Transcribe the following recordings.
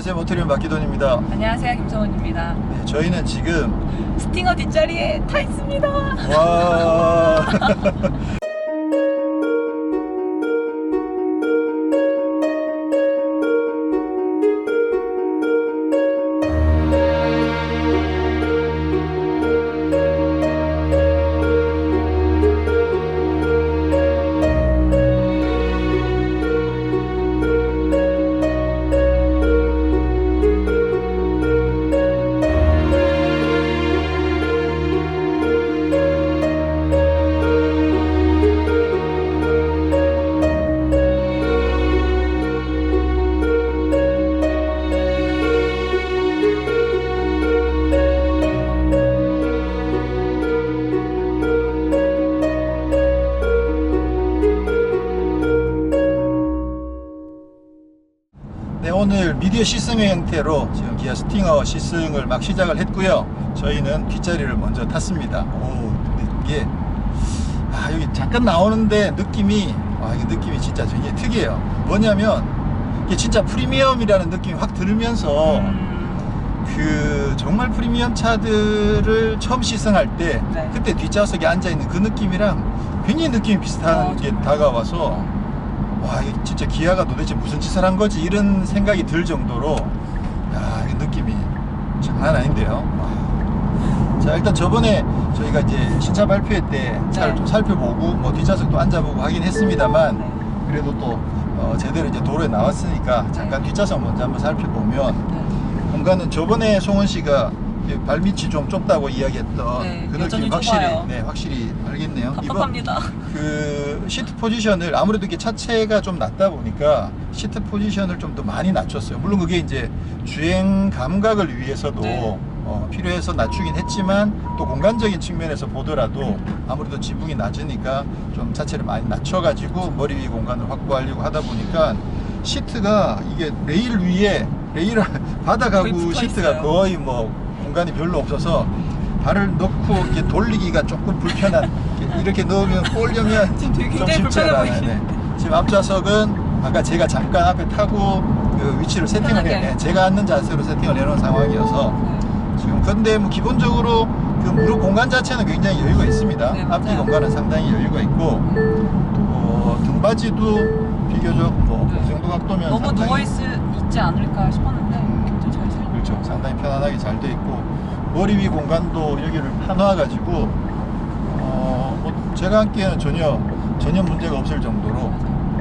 안녕하세요, 모토리움 박기돈입니다. 안녕하세요, 김성훈입니다. 네, 저희는 지금 스팅어 뒷자리에 타 있습니다. 와 네, 오늘 미디어 시승의 형태로 지금 기아 스팅어 시승을 막 시작을 했고요. 저희는 뒷자리를 먼저 탔습니다. 근데 이게 여기 잠깐 나오는데 느낌이 이게 느낌이 진짜 굉장히 특이해요. 뭐냐면 이게 진짜 프리미엄이라는 느낌이 확 들면서 그 정말 프리미엄 차들을 처음 시승할 때 네. 그때 뒷좌석에 앉아있는 그 느낌이랑 굉장히 느낌이 비슷한 게 다가와서 이게 진짜 기아가 도대체 무슨 짓을 한 거지 이런 생각이 들 정도로 이 느낌이 장난 아닌데요. 자, 일단 저번에 저희가 이제 신차 발표회 때 차를 좀 살펴보고 뭐 뒷좌석도 앉아보고 하긴 했습니다만 그래도 또 제대로 이제 도로에 나왔으니까 잠깐 뒷좌석 먼저 한번 살펴보면 공간은 저번에 송은 씨가 발밑이 좀 좁다고 이야기했던 그 느낌 확실히 알겠네요. 답답합니다. 그 시트 포지션을 아무래도 이게 차체가 좀 낮다 보니까 시트 포지션을 좀 더 많이 낮췄어요. 물론 그게 이제 주행 감각을 위해서도 필요해서 낮추긴 했지만 또 공간적인 측면에서 보더라도 아무래도 지붕이 낮으니까 좀 차체를 많이 낮춰가지고 머리 위 공간을 확보하려고 하다 보니까 시트가 이게 레일 위에 레일을 받아가고 시트가 거의 뭐 공간이 별로 없어서 발을 넣고 이렇게 돌리기가 조금 불편한 이렇게 넣으면 올려면 지금 되게 좀 굉장히 쉽지 않아요. 불편해 네. 지금 앞좌석은 아까 제가 잠깐 앞에 타고 그 위치를 세팅을 제가 앉는 자세로 세팅을 해놓은 상황이어서 지금 근데 뭐 기본적으로 그 무릎 공간 자체는 굉장히 여유가 있습니다. 앞뒤 공간은 상당히 여유가 있고 또 등받이도 비교적 그 정도 각도면 너무 누워있지 않을까 싶었는데 굉장히 잘 살려. 그렇죠. 상당히 편안하게 잘 돼 있고 머리 위 공간도 여기를 파놔가지고 뭐 제가 앉기에는 전혀 문제가 없을 정도로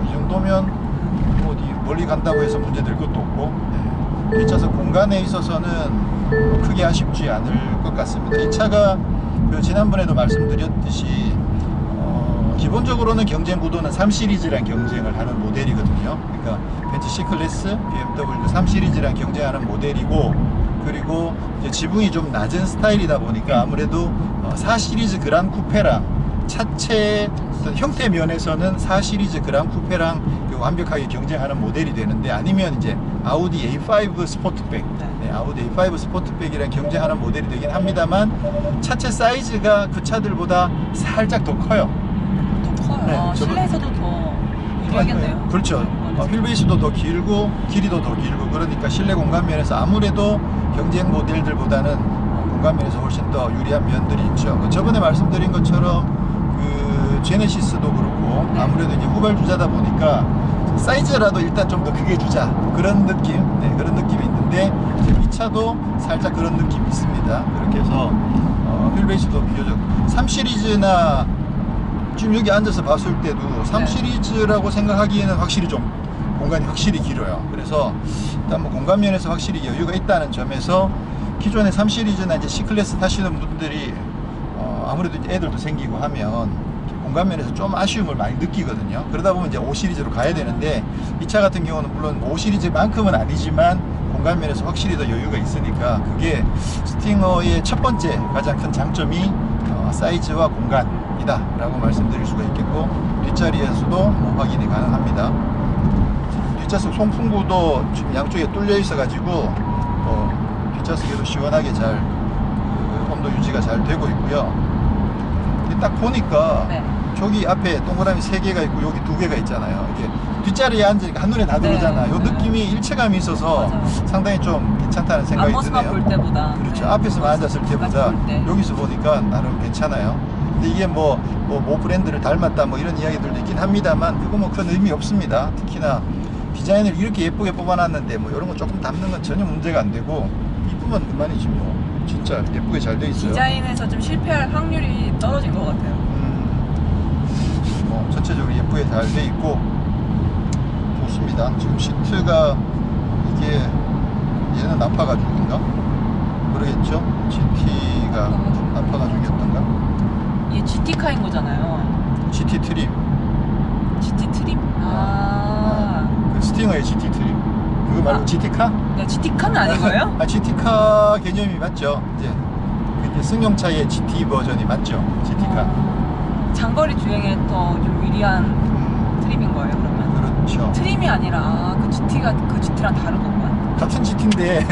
이 정도면 어디 멀리 간다고 해서 문제 될 것도 없고 뒷좌석 공간에 있어서는 크게 아쉽지 않을 것 같습니다. 이 차가 그 지난번에도 말씀드렸듯이 기본적으로는 경쟁 구도는 3 시리즈랑 경쟁을 하는 모델이거든요. 그러니까 벤츠 C클래스, BMW 3 시리즈랑 경쟁하는 모델이고 그리고 이제 지붕이 좀 낮은 스타일이다 보니까 아무래도 4 시리즈 그란 쿠페랑 차체 형태 면에서는 4 시리즈 그란 쿠페랑 완벽하게 경쟁하는 모델이 되는데 아니면 이제 아우디 A5 스포트백, 아우디 A5 스포트백이랑 경쟁하는 모델이 되긴 합니다만 차체 사이즈가 그 차들보다 살짝 더 커요. 실내에서도 더 유리하겠네요. 그렇죠. 휠베이스도 더 길고 길이도 더 길고 그러니까 실내 공간 면에서 아무래도 경쟁 모델들보다는 공간 면에서 훨씬 더 유리한 면들이 있죠. 저번에 말씀드린 것처럼 그 제네시스도 그렇고 아무래도 이제 후발주자다 보니까 사이즈라도 일단 좀 더 크게 주자 그런 느낌, 그런 느낌이 있는데 이 차도 살짝 그런 느낌이 있습니다. 그렇게 해서 휠베이스도 비교적 3 시리즈나 지금 여기 앉아서 봤을 때도 3 시리즈라고 생각하기에는 확실히 좀 공간이 확실히 길어요. 그래서 일단 뭐 공간 면에서 확실히 여유가 있다는 점에서 기존의 3 시리즈나 이제 C클래스 타시는 분들이 아무래도 이제 애들도 생기고 하면 공간 면에서 좀 아쉬움을 많이 느끼거든요. 그러다 보면 이제 5 시리즈로 가야 되는데 이 차 같은 경우는 물론 5 시리즈만큼은 아니지만 공간 면에서 확실히 더 여유가 있으니까 그게 스팅어의 첫 번째 가장 큰 장점이 사이즈와 공간이다 라고 말씀드릴 수가 있겠고 뒷자리에서도 뭐 확인이 가능합니다. 뒷좌석 송풍구도 지금 양쪽에 뚫려 있어 가지고 뒷좌석에도 시원하게 잘 온도 유지가 잘 되고 있고요. 딱 보니까 저기 앞에 동그라미 3개가 있고 여기 2개가 있잖아요. 이게 뒷자리에 앉으니까 한눈에 다 들어오잖아. 요 네. 느낌이 일체감이 있어서 맞아요. 상당히 좀 괜찮다는 생각이 앞모습만 드네요. 볼 때보다. 그렇죠. 네. 앞에서만 앉았을 때보다 볼 때. 여기서 보니까 나름 괜찮아요. 근데 이게 모 브랜드를 닮았다 뭐 이런 이야기들도 있긴 합니다만 그거 뭐 큰 의미 없습니다. 특히나 디자인을 이렇게 예쁘게 뽑아놨는데 뭐 이런 거 조금 담는 건 전혀 문제가 안 되고 이쁘면 그만이지 뭐. 진짜 예쁘게 잘 돼 있어요. 디자인에서 좀 실패할 확률이 떨어진 것 같아요. 뭐 전체적으로 예쁘게 잘 돼 있고 좋습니다. 지금 시트가 이게 얘는 나파 가죽인가? 모르겠죠? GT가 나파 가죽이었던가? 이게 GT카인 거잖아요. GT 트림. GT 트림? 그 스팅어의 GT 트림. 그거 말고 아. GT카? 네, GT카는 아니고요? GT카 개념이 맞죠. 이제 승용차의 GT 버전이 맞죠. GT카. 장거리 주행에 더 좀 유리한 트림인 거예요, 그러면? 그렇죠. 트림이 아니라 그 GT가 그 GT랑 다른 거구나. 같은 GT인데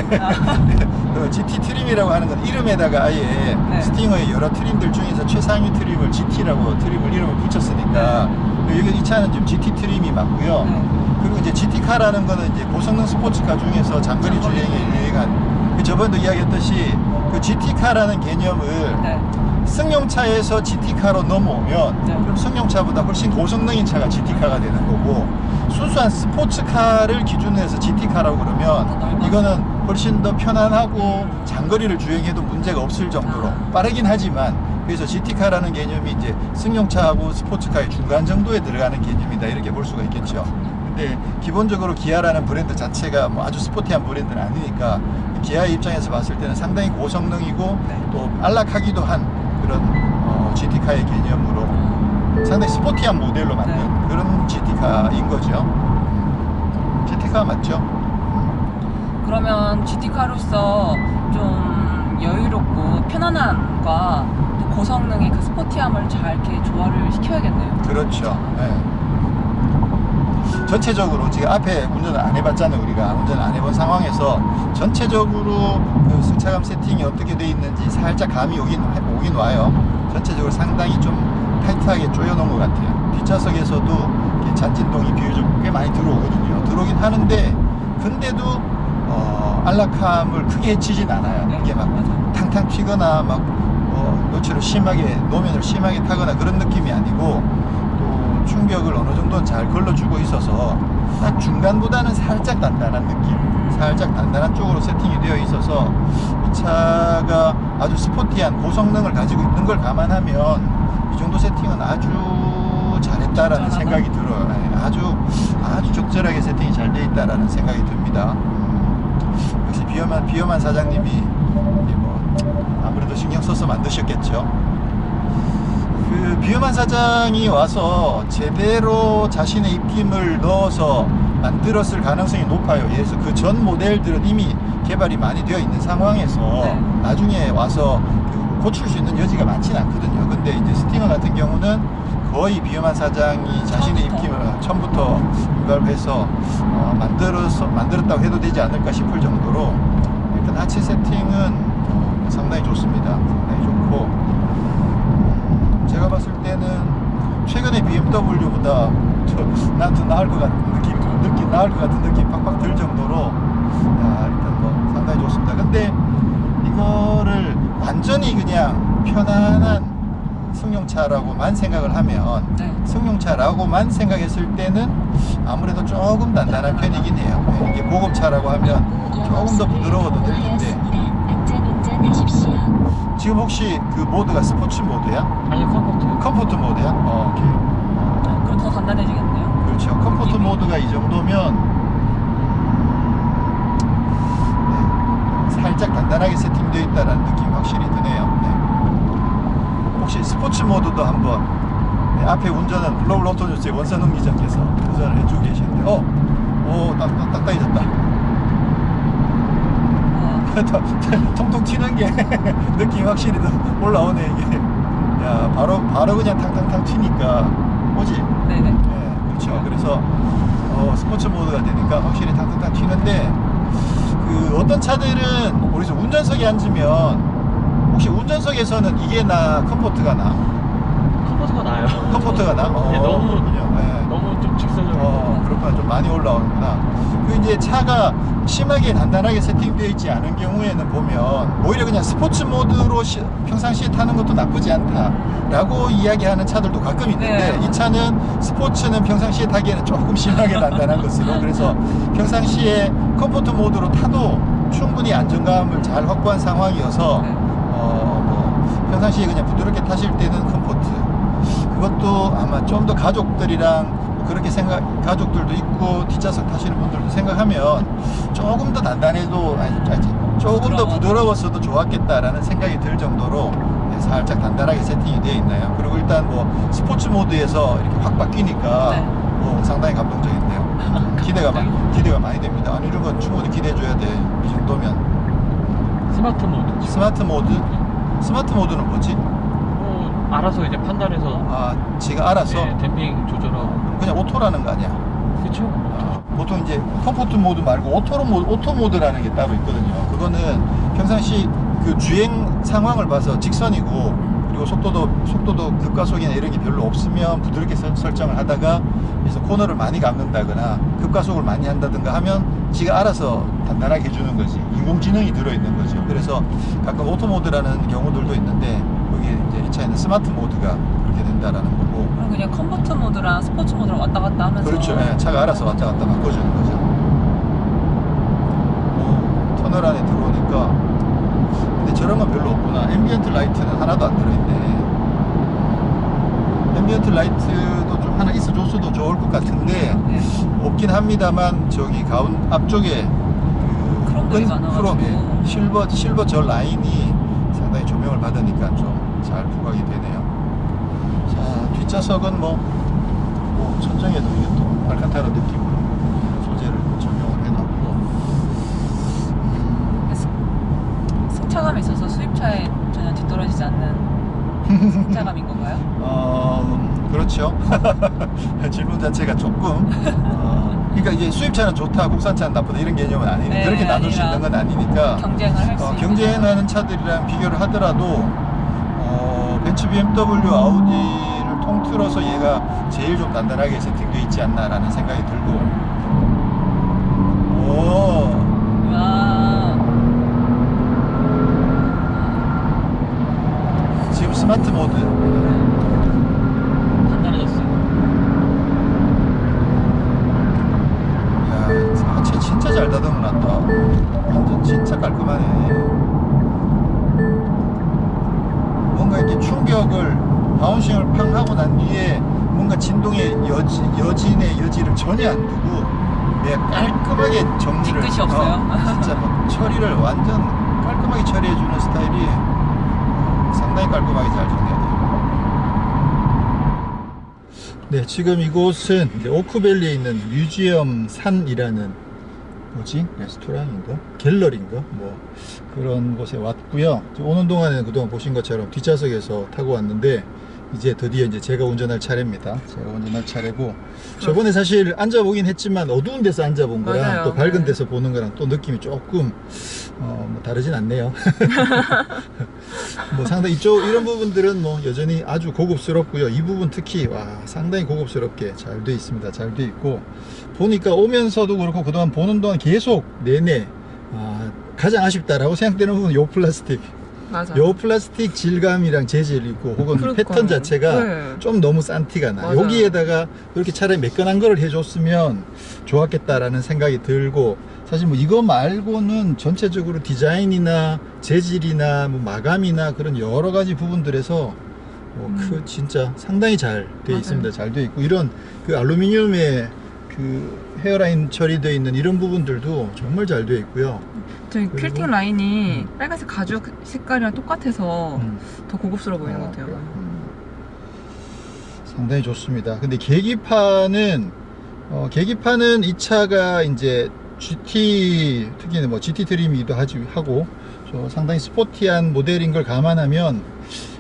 그 GT 트림이라고 하는 건 이름에다가 아예 네. 스팅어의 여러 트림들 중에서 최상위 트림을 GT라고 트림을 이름을 붙였으니까 여기 이 차는 지금 GT 트림이 맞고요. 네. 그리고 이제 GT카라는 거는 이제 고성능 스포츠카 중에서 장거리 주행에 유행한 저번에도 이야기했듯이 그 GT카라는 개념을 네. 승용차에서 GT카로 넘어오면 네. 그럼 승용차보다 훨씬 고성능인 차가 GT카가 되는 거고 순수한 스포츠카를 기준으로 해서 GT카라고 그러면 이거는 훨씬 더 편안하고 장거리를 주행해도 문제가 없을 정도로 빠르긴 하지만 그래서 GT카라는 개념이 이제 승용차하고 스포츠카의 중간 정도에 들어가는 개념이다 이렇게 볼 수가 있겠죠. 근데 기본적으로 기아라는 브랜드 자체가 뭐 아주 스포티한 브랜드는 아니니까 기아의 입장에서 봤을 때는 상당히 고성능이고 또 안락하기도 한 그런 GT카의 개념으로 상당히 스포티한 모델로 만든 그런 GT카인 거죠. GT카 맞죠? 그러면 GT카로서 좀 여유롭고 편안함과 또 고성능의 그 스포티함을 잘 이렇게 조화를 시켜야겠네요. 그렇죠. 네. 전체적으로 지금 앞에 운전을 안 해봤잖아요. 우리가 운전을 안 해본 상황에서 전체적으로 그 승차감 세팅이 어떻게 돼 있는지 살짝 감이 오긴 와요. 전체적으로 상당히 좀 타이트하게 조여놓은 것 같아요. 뒷좌석에서도 잔진동이 비교적 꽤 많이 들어오거든요. 들어오긴 하는데 근데도 안락함을 크게 해치진 않아요. 이게 막 탕탕 튀거나 막 노면을 심하게 타거나 그런 느낌이 아니고 또 충격을 어느 정도는 잘 걸러주고 있어서 딱 중간보다는 살짝 단단한 느낌, 살짝 단단한 쪽으로 세팅이 되어 있어서 이 차가 아주 스포티한 고성능을 가지고 있는 걸 감안하면 이 정도 세팅은 아주 잘했다라는 생각이 들어요. 아주 적절하게 세팅이 잘 되어 있다라는 생각이 듭니다. 역시 비어만 사장님이 뭐 아무래도 신경 써서 만드셨겠죠. 그 비어만 사장이 와서 제대로 자신의 입김을 넣어서 만들었을 가능성이 높아요. 그래서 그 전 모델들은 이미 개발이 많이 되어 있는 상황에서 나중에 와서 고칠 수 있는 여지가 많지는 않거든요. 근데 이제 스팅어 같은 경우는 거의 비어만 사장이 자신의 입김을 처음부터 개발해서 만들었다고 해도 되지 않을까 싶을 정도로 일단 하체 세팅은 상당히 좋습니다. 상당히 좋고 제가 봤을 때는 최근에 BMW보다 난 더 나을 것 같은 느낌 팍팍 들 정도로 일단 뭐 상당히 좋습니다. 근데 이거를 완전히 그냥 편안한 승용차라고만 생각을 하면 승용차라고만 생각했을 때는 아무래도 조금 단단한 편이긴 해요. 이게 고급차라고 하면 조금 더 부드러워도 될 텐데 지금 혹시 그 모드가 스포츠 모드야? 아니 컴포트 모드야? 오케이. 그럼 더 단단해지겠네요. 그렇죠. 컴포트 모드가 이 정도면 살짝 단단하게 세팅되어 있다는 느낌이 확실히 드네요. 혹시 스포츠 모드도 한번 앞에 운전은 블로그 로토뉴스의 원선웅 기자께서 운전을 해주고 계시는데 딱딱해졌다. 통통 튀는 게 느낌이 확실히 더 올라오네 이게. 야 바로 그냥 탕탕탕 튀니까 오지. 네네. 그렇죠. 그래서 스포츠 모드가 되니까 확실히 탕탕탕 튀는데 그 어떤 차들은 우리 운전석에 앉으면 혹시 운전석에서는 이게 나 컴포트가 나? 컴포트가 나아요. 컴포트가 나? 네, 너무 네. 너무 좀 직설적으로. 그렇구나. 좀 많이 올라오는구나. 그 이제 차가 심하게 단단하게 세팅되어 있지 않은 경우에는 보면 오히려 그냥 스포츠 모드로 평상시에 타는 것도 나쁘지 않다라고 이야기하는 차들도 가끔 있는데 네. 이 차는 스포츠는 평상시에 타기에는 조금 심하게 단단한 것으로 그래서 평상시에 컴포트 모드로 타도 충분히 안정감을 잘 확보한 상황이어서 네. 뭐 평상시에 그냥 부드럽게 타실 때는 컴포트 그것도 아마 좀 더 가족들이랑 그렇게 가족들도 있고 뒷좌석 타시는 분들도 생각하면 조금 더 단단해도 조금 더 부드러웠어도 좋았겠다라는 생각이 들 정도로 살짝 단단하게 세팅이 되어 있나요? 그리고 일단 뭐 스포츠 모드에서 이렇게 확 바뀌니까 네. 뭐 상당히 감동적인데요. 기대가 많이 됩니다. 아니 이런 건 충분히 기대해줘야 돼. 이 정도면. 스마트 모드. 스마트 모드? 스마트 모드는 뭐지? 알아서 이제 판단해서. 지가 알아서? 네, 댐핑 조절하고. 그냥 오토라는 거 아니야? 그쵸? 보통 이제 컴포트 모드 말고 오토 모드라는 게 따로 있거든요. 그거는 평상시 그 주행 상황을 봐서 직선이고 그리고 속도도 급가속이나 이런 게 별로 없으면 부드럽게 설정을 하다가 그래서 코너를 많이 감는다거나 급가속을 많이 한다든가 하면 지가 알아서 단단하게 해주는 거지. 인공지능이 들어있는 거죠. 그래서 가끔 오토 모드라는 경우들도 있는데 여기 이제 이 차에는 스마트 모드가 그렇게 된다라는 거고. 그럼 그냥 컴포트 모드랑 스포츠 모드랑 왔다 갔다 하면서. 그렇죠. 네, 차가 알아서 왔다 갔다 바꿔주는 거죠. 터널 안에 들어오니까 근데 저런 건 별로 없구나. 앰비언트 라이트는 하나도 안 들어있네. 앰비언트 라이트도 좀 하나 있어줬어도 좋을 것 같은데 네. 없긴 합니다만 저기 앞쪽에 크롬들이 많아가지고. 실버 저 라인이 상당히 조명을 받으니까 좀 잘 부각이 되네요. 자, 뒷좌석은 뭐 천정에도 이게 또 알칸타라 느낌으로 소재를 적용을 해놨고 승차감이 있어서 수입차에 전혀 뒤떨어지지 않는 승차감인 건가요? 그렇죠. 질문 자체가 조금 그러니까 이제 수입차는 좋다 국산차는 나쁘다 이런 개념은 아니니까 네, 그렇게 나눌 수 있는 건 아니니까 경쟁을 할 수 있는 경쟁하는 차들이랑 비교를 하더라도 벤츠, BMW, 아우디를 통틀어서 얘가 제일 좀 단단하게 세팅되어 있지 않나라는 생각이 들고 지금 스마트 모드 단단해졌어요. 야, 하체 진짜 잘 다듬어 놨다. 완전 진짜 깔끔하네. 뭔가 이렇게 충격을 바운싱을 팡 하고 난 뒤에 뭔가 진동의 여진의 여지를 전혀 안 두고 깔끔하게 정리를 뒤끝이 없어요. 진짜 막 처리를 완전 깔끔하게 처리해주는 스타일이 상당히 깔끔하게 잘 정리해요. 네, 지금 이곳은 이제 오크밸리에 있는 뮤지엄 산이라는 레스토랑인가? 갤러리인가? 뭐 그런 곳에 왔고요. 오는 동안에는 그동안 보신 것처럼 뒷좌석에서 타고 왔는데 이제 드디어 이제 제가 운전할 차례입니다. 제가 운전할 차례고 저번에 사실 앉아보긴 했지만 어두운 데서 앉아본 거랑 맞아요. 또 밝은 네. 데서 보는 거랑 또 느낌이 조금 뭐 다르진 않네요. 뭐 상당히 이런 부분들은 뭐 여전히 아주 고급스럽고요. 이 부분 특히 상당히 고급스럽게 잘 돼 있습니다. 잘 돼 있고 보니까 오면서도 그렇고 그동안 보는 동안 계속 내내 가장 아쉽다라고 생각되는 부분은 요 플라스틱. 맞아. 요 플라스틱 질감이랑 재질이고 혹은 그러니까요. 패턴 자체가 네. 좀 너무 싼 티가 나. 맞아요. 여기에다가 그렇게 차라리 매끈한 걸 해줬으면 좋았겠다라는 생각이 들고 사실 뭐 이거 말고는 전체적으로 디자인이나 재질이나 뭐 마감이나 그런 여러 가지 부분들에서 진짜 상당히 잘 돼 있습니다. 잘 돼 있고 이런 그 알루미늄의 그 헤어라인 처리되어 있는 이런 부분들도 정말 잘 되어 있고요. 저희 그리고- 퀼팅 라인이 빨간색 가죽 색깔이랑 똑같아서 더 고급스러워 보이는 것 같아요. 상당히 좋습니다. 근데 계기판은 이 차가 이제 GT 특히는 뭐 GT 트림이기도 하고 상당히 스포티한 모델인 걸 감안하면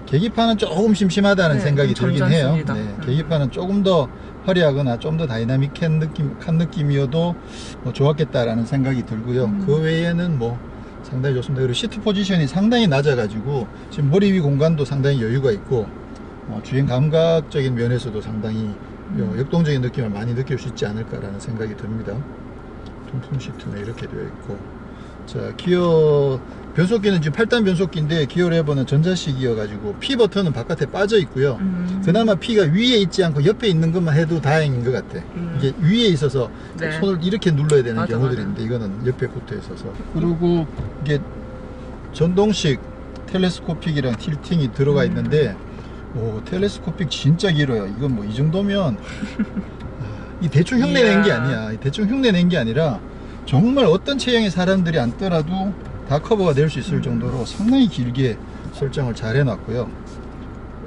계기판은 조금 심심하다는 네, 생각이 좀 들긴 해요. 점잖습니다. 네, 계기판은 조금 더 화려하거나 좀 더 다이나믹한 느낌이어도 뭐 좋았겠다라는 생각이 들고요. 그 외에는 뭐 상당히 좋습니다. 그리고 시트 포지션이 상당히 낮아가지고 지금 머리 위 공간도 상당히 여유가 있고 주행 감각적인 면에서도 상당히 역동적인 느낌을 많이 느낄 수 있지 않을까라는 생각이 듭니다. 통풍 시트는 이렇게 되어 있고, 자, 기어 변속기는 지금 8단 변속기인데 기어 레버는 전자식이어 가지고 P 버튼은 바깥에 빠져 있고요. 그나마 P가 위에 있지 않고 옆에 있는 것만 해도 다행인 것 같아. 이게 위에 있어서 네. 손을 이렇게 눌러야 되는 맞아, 경우들인데 이거는 옆에 붙어 있어서. 그리고 이게 전동식 텔레스코픽이랑 틸팅이 들어가 있는데, 오, 텔레스코픽 진짜 길어요. 이건 뭐 이 정도면 이 대충 흉내 낸 게 아니야. 이 대충 흉내 낸 게 아니라 정말 어떤 체형의 사람들이 앉더라도 다 커버가 될 수 있을 정도로 상당히 길게 설정을 잘 해놨고요.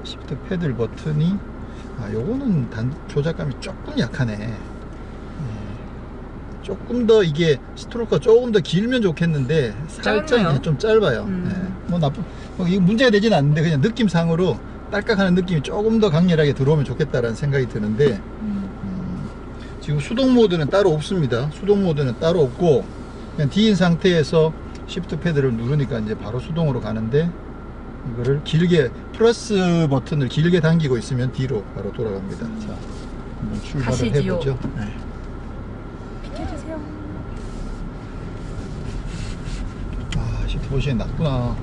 시프트 패들 버튼이, 요거는 조작감이 조금 약하네. 조금 더 이게 스트로크가 조금 더 길면 좋겠는데 살짝 짧네요. 좀 짧아요. 뭐 이거 문제가 되진 않는데 그냥 느낌상으로 딸깍하는 느낌이 조금 더 강렬하게 들어오면 좋겠다라는 생각이 드는데, 지금 수동 모드는 따로 없습니다. 수동 모드는 따로 없고 그냥 D인 상태에서 시프트 패드를 누르니까 이제 바로 수동으로 가는데, 이거를 길게 플러스 버튼을 길게 당기고 있으면 D로 바로 돌아갑니다. 자, 한번 출발을 가시지요. 해보죠. 네. 비켜주세요. 시트 포지션이 낮구나.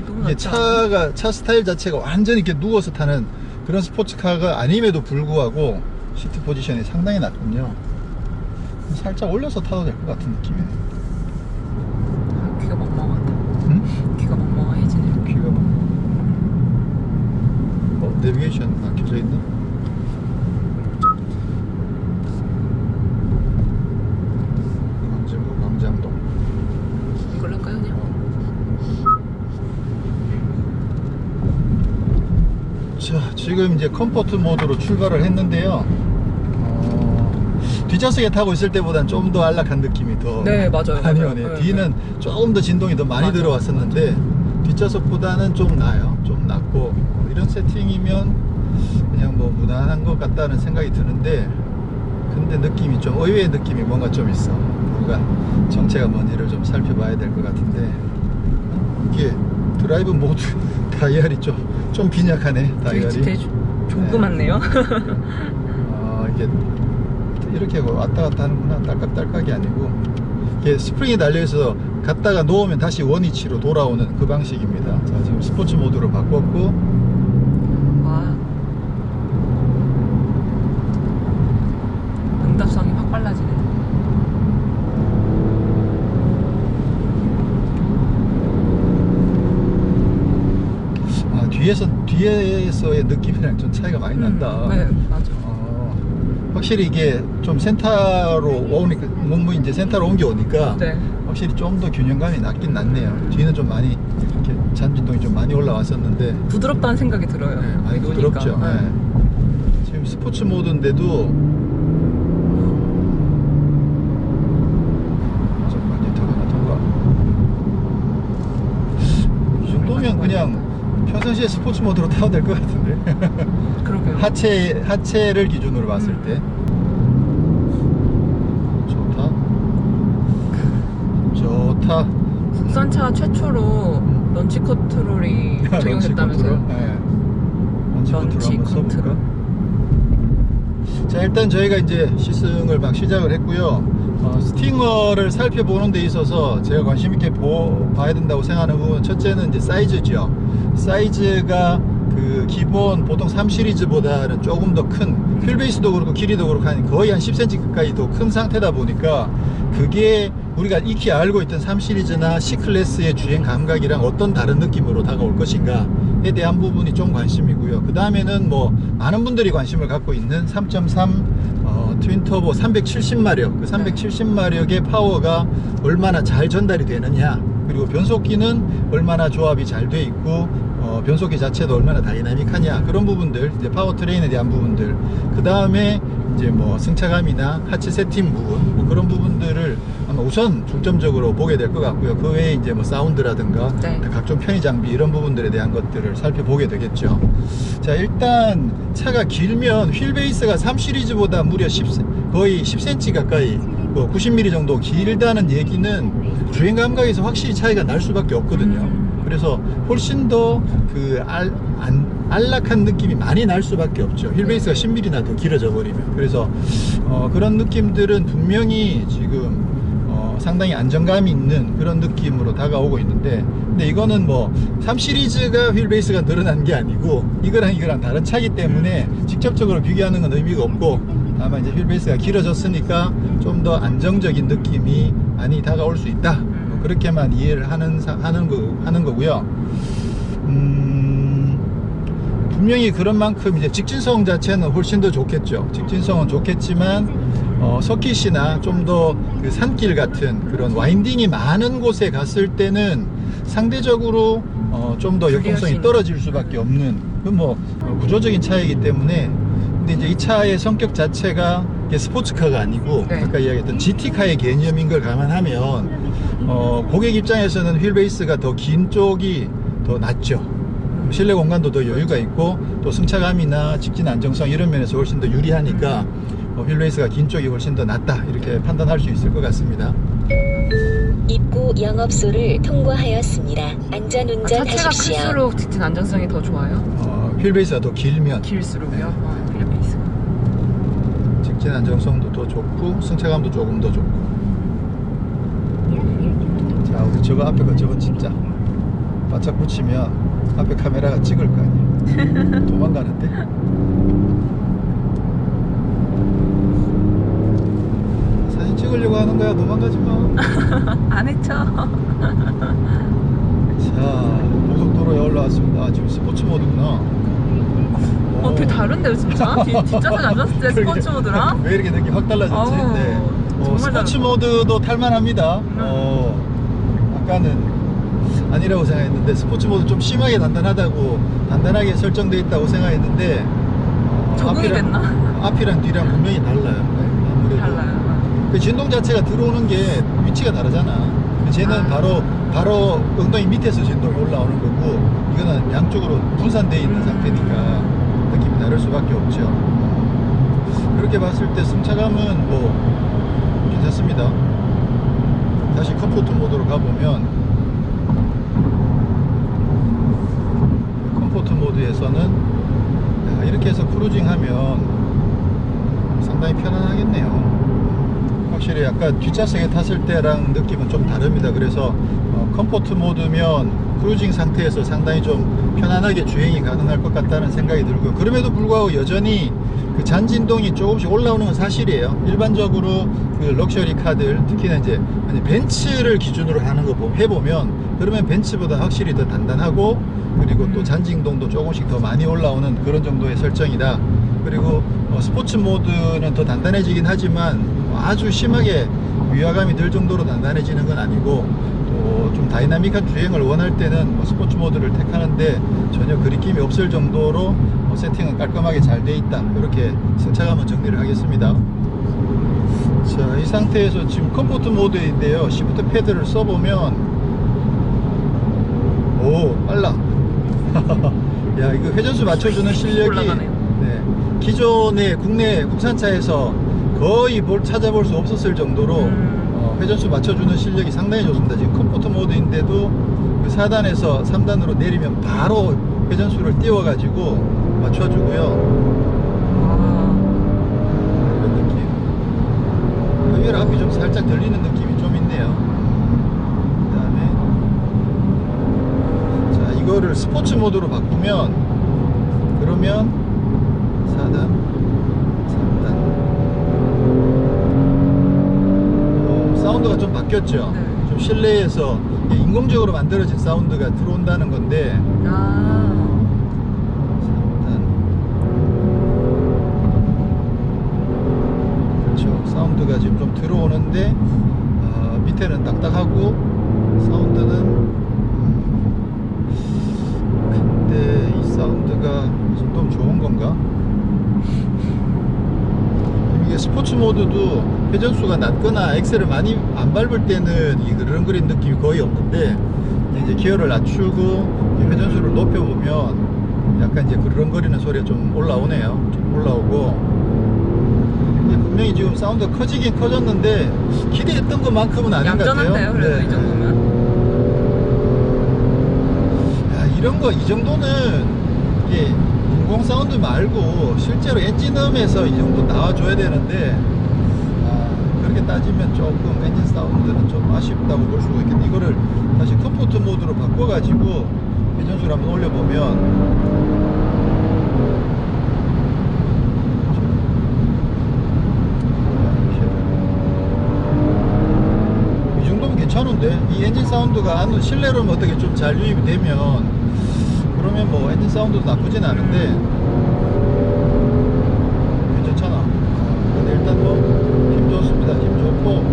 너무 이게 낮지 않아요? 차 스타일 자체가 완전히 이렇게 누워서 타는 그런 스포츠카가 아님에도 불구하고 시트 포지션이 상당히 낮군요. 살짝 올려서 타도 될 것 같은 느낌이네. 귀가 멍멍하다. 응? 귀가 멍멍해지네요. 귀가 내비게이션 켜져 있나? 광진구 광장동. 이걸로 할까요, 그냥? 자, 지금 이제 컴포트 모드로 출발을 했는데요. 뒷좌석에 타고 있을 때보다는 좀 더 안락한 느낌이 더 네, 맞아요. 많이 맞아요. 오네요. 네, 뒤는 조금 더 진동이 더 많이 맞아, 들어왔었는데 뒷좌석보다는 좀 나아요. 좀 낫고, 이런 세팅이면 그냥 뭐 무난한 것 같다는 생각이 드는데, 근데 느낌이 좀 의외의 느낌이 뭔가 좀 있어. 뭔가 정체가 뭔지를 좀 살펴봐야 될 것 같은데, 이게 드라이브 모드 다이얼이 좀 빈약하네. 다이얼이 되게 조그맣네요. 이게 이렇게 왔다 갔다 하는구나. 딸깍딸깍이 아니고 이게 스프링이 달려있어서 갔다가 놓으면 다시 원위치로 돌아오는 그 방식입니다. 자, 지금 스포츠 모드로 바꿨고, 와. 응답성이 확 빨라지네. 뒤에서의 느낌이랑 좀 차이가 많이 난다. 네, 맞아. 확실히 이게 좀 센터로 오니까, 몸이 이제 센터로 옮겨오니까 네. 확실히 좀 더 균형감이 낮긴 낮네요. 뒤는 좀 많이 이렇게 잔진동이 좀 많이 올라왔었는데, 부드럽다는 생각이 들어요. 네, 많이 노니까. 부드럽죠. 네. 네. 지금 스포츠 모드인데도 잠깐 이제 하나 통과. 이 정도면 그냥 평상시에 스포츠 모드로 타도 될 것 같은데. 그러게요. 하체를 기준으로 봤을 때 좋다. 국산차 최초로 런치 컨트롤이 적용됐다면서요? 네. 런치 런치 컨트롤 한번 써볼까? 컨트롤. 자, 일단 저희가 이제 시승을 막 시작을 했고요. 스팅어를 살펴보는 데 있어서 제가 관심 있게 봐야 된다고 생각하는 부분은, 첫째는 이제 사이즈죠. 사이즈가 그 기본 보통 3 시리즈보다는 조금 더 큰, 휠베이스도 그렇고 길이도 그렇고 거의 한 10cm 가까이 더 큰 상태다 보니까, 그게 우리가 익히 알고 있던 3 시리즈나 C클래스의 주행 감각이랑 어떤 다른 느낌으로 다가올 것인가에 대한 부분이 좀 관심이고요. 그 다음에는 뭐 많은 분들이 관심을 갖고 있는 3.3 트윈터보 370마력, 그 370마력의 파워가 얼마나 잘 전달이 되느냐, 그리고 변속기는 얼마나 조합이 잘 돼 있고, 변속기 자체도 얼마나 다이나믹하냐, 그런 부분들, 이제 파워트레인에 대한 부분들, 그 다음에 이제 뭐 승차감이나 하체 세팅 부분, 뭐 그런 부분들을 아마 우선 중점적으로 보게 될 것 같고요. 그 외에 이제 뭐 사운드라든가 네. 각종 편의 장비, 이런 부분들에 대한 것들을 살펴보게 되겠죠. 자, 일단 차가 길면 휠베이스가 3 시리즈보다 무려 거의 10cm 가까이, 뭐 90mm 정도 길다는 얘기는 주행 감각에서 확실히 차이가 날 수밖에 없거든요. 그래서 훨씬 더 그 안락한 느낌이 많이 날 수밖에 없죠. 휠베이스가 10mm나 더 길어져 버리면. 그래서 그런 느낌들은 분명히 지금 상당히 안정감이 있는 그런 느낌으로 다가오고 있는데, 근데 이거는 뭐 3 시리즈가 휠베이스가 늘어난 게 아니고 이거랑 다른 차기 때문에 직접적으로 비교하는 건 의미가 없고, 다만 이제 휠베이스가 길어졌으니까 좀 더 안정적인 느낌이 많이 다가올 수 있다, 뭐 그렇게만 이해를 하는 거고요. 분명히 그런 만큼 이제 직진성 자체는 훨씬 더 좋겠죠. 직진성은 좋겠지만 서킷이나 좀 더 그 산길 같은 그런 와인딩이 많은 곳에 갔을 때는 상대적으로 좀 더 역동성이 떨어질 수밖에 없는, 그 뭐 구조적인 차이기 때문에. 근데 이제 이 차의 성격 자체가 스포츠카가 아니고 네. 아까 이야기했던 GT카의 개념인 걸 감안하면 고객 입장에서는 휠베이스가 더 긴 쪽이 더 낫죠. 실내 공간도 더 여유가 있고 또 승차감이나 직진 안정성 이런 면에서 훨씬 더 유리하니까 휠베이스가 긴 쪽이 훨씬 더 낫다, 이렇게 판단할 수 있을 것 같습니다. 입구 영업소를 통과하였습니다. 안전운전 차체가 하십시오. 클수록 직진 안정성이 더 좋아요? 휠베이스가 더 길면 길수록요? 휠베이스가. 직진 안정성도 더 좋고 승차감도 조금 더 좋고. 자, 우리 저거 앞에 거 저건 진짜 바짝 붙이면 앞에 카메라가 찍을 거 아니야. 도망가는데? 사진 찍으려고 하는 거야. 도망가지 마. 안 했죠? 자, 고속도로에 올라왔습니다. 아, 지금 스포츠 모드구나. 되게 다른데요 진짜? 뒷좌석에 앉았을 때 스포츠 모드랑? 왜 이렇게 느낌 확 달라졌지? 어우, 네. 정말 스포츠 다르다. 모드도 탈만합니다. 아까는 아니라고 생각했는데 스포츠 모드 좀 심하게 단단하게 설정되어 있다고 생각했는데 적응이 됐나? 앞이랑 뒤랑 분명히 달라요. 네, 아무래도 달라요. 그 진동 자체가 들어오는 게 위치가 다르잖아. 쟤는 바로 엉덩이 밑에서 진동이 올라오는 거고, 이거는 양쪽으로 분산되어 있는 상태니까 느낌이 다를 수밖에 없죠. 그렇게 봤을 때 승차감은 뭐 괜찮습니다. 다시 컴포트 모드로 가보면, 컴포트 모드에서는 이렇게 해서 크루징하면 상당히 편안하겠네요. 확실히 아까 뒷좌석에 탔을 때랑 느낌은 좀 다릅니다. 그래서 컴포트 모드면 크루징 상태에서 상당히 좀 편안하게 주행이 가능할 것 같다는 생각이 들고요. 그럼에도 불구하고 여전히 그 잔진동이 조금씩 올라오는 건 사실이에요. 일반적으로 그 럭셔리 카들, 특히나 이제 벤츠를 기준으로 하는 거 해보면, 그러면 벤츠보다 확실히 더 단단하고, 그리고 또 잔진동도 조금씩 더 많이 올라오는 그런 정도의 설정이다. 그리고 스포츠 모드는 더 단단해지긴 하지만 아주 심하게 위화감이 들 정도로 단단해지는 건 아니고, 또 좀 다이나믹한 주행을 원할 때는 스포츠 모드를 택하는데 전혀 그리낌이 없을 정도로 세팅은 깔끔하게 잘 돼 있다, 이렇게 승차감은 정리를 하겠습니다. 자, 이 상태에서 지금 컴포트 모드인데요, 시프트 패드를 써보면 오, 빨라. 야, 이거 회전수 맞춰주는 실력이 올라가네요. 네, 기존의 국산차에서 거의 찾아볼 수 없었을 정도로 회전수 맞춰주는 실력이 상당히 좋습니다. 지금 컴포트 모드인데도 그 4단에서 3단으로 내리면 바로 회전수를 띄워가지고 맞춰주고요. 이런 느낌. 의외로 앞이 좀 살짝 들리는 느낌이 좀 있네요. 그 다음에 자, 이거를 스포츠 모드로 바꾸면, 그러면 4단, 3단. 사운드가 좀 바뀌었죠. 네. 좀 실내에서 인공적으로 만들어진 사운드가 들어온다는 건데, 3단. 그렇죠. 사운드가 지금 좀 들어오는데 밑에는 딱딱하고 사운드는 근데 이 사운드가 좀 좋은 건가? 이게 스포츠 모드도 회전수가 낮거나 엑셀을 많이 안 밟을 때는 이 그르렁거리는 느낌이 거의 없는데, 이제 기어를 낮추고 회전수를 높여보면 약간 이제 그르렁거리는 소리가 좀 올라오네요. 좀 올라오고, 분명히 지금 사운드가 커지긴 커졌는데 기대했던 것만큼은 아닌 것 같아요. 얌전한데요, 그래도 네. 이 정도면. 이런 거 이 정도는 이게 인공 사운드 말고 실제로 엔진음에서 이 정도 나와줘야 되는데 그렇게 따지면 조금 엔진 사운드는 좀 아쉽다고 볼 수가 있겠네. 이거를 다시 컴포트 모드로 바꿔가지고 회전수를 한번 올려보면 이 정도면 괜찮은데 이 엔진 사운드가 실내로는 어떻게 좀 잘 유입이 되면 그러면 뭐 엔진 사운드도 나쁘진 않은데 괜찮잖아. 근데 일단 뭐 힘 좋습니다. 힘 좋고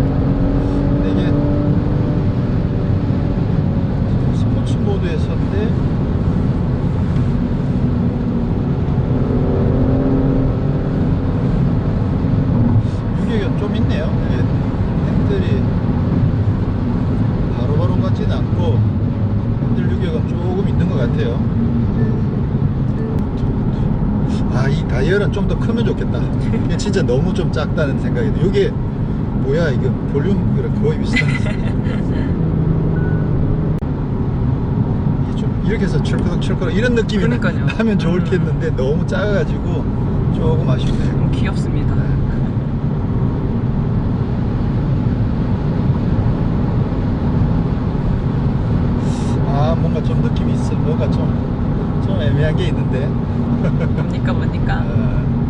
근데 이게 스포츠 모드에서인데 유격이 좀 있네요. 이게 핸들이 바로바로 같지는 않고 핸들 유격은 조금 있는 것 같아요. 이 다이얼은 좀 더 크면 좋겠다. 이게 진짜 너무 좀 작다는 생각이 돼. 이게 뭐야, 이거 볼륨 거의 비슷한. 이게 좀 이렇게 해서 철커덕 이런 느낌이 그러니까요. 나면 좋겠는데 너무 작아가지고 조금 아쉽네요. 귀엽습니다. 뭔가 좀 느낌이 있어. 뭔가 좀 애매한 게 있는데. 뭡니까? 어,